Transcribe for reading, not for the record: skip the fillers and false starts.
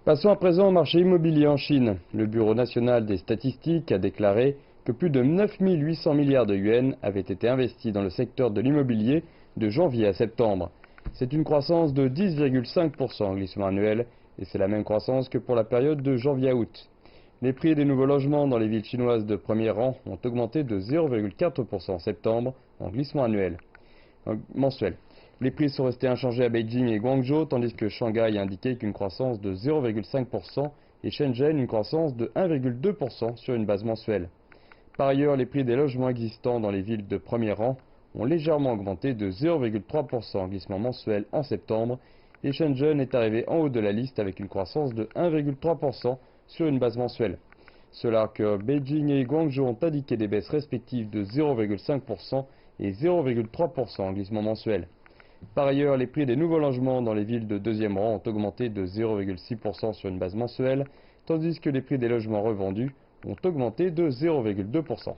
Passons à présent au marché immobilier en Chine. Le Bureau national des statistiques a déclaré que plus de 9 800 milliards de yuans avaient été investis dans le secteur de l'immobilier de janvier à septembre. C'est une croissance de 10,5% en glissement annuel et c'est la même croissance que pour la période de janvier à août. Les prix des nouveaux logements dans les villes chinoises de premier rang ont augmenté de 0,4% en septembre en glissement annuel. Mensuel. Les prix sont restés inchangés à Beijing et Guangzhou, tandis que Shanghai a indiqué qu'une croissance de 0,5% et Shenzhen une croissance de 1,2% sur une base mensuelle. Par ailleurs, les prix des logements existants dans les villes de premier rang ont légèrement augmenté de 0,3% en glissement mensuel en septembre et Shenzhen est arrivé en haut de la liste avec une croissance de 1,3% sur une base mensuelle. Cela que Beijing et Guangzhou ont indiqué des baisses respectives de 0,5% et 0,3% en glissement mensuel. Par ailleurs, les prix des nouveaux logements dans les villes de deuxième rang ont augmenté de 0,6% sur une base mensuelle, tandis que les prix des logements revendus ont augmenté de 0,2%.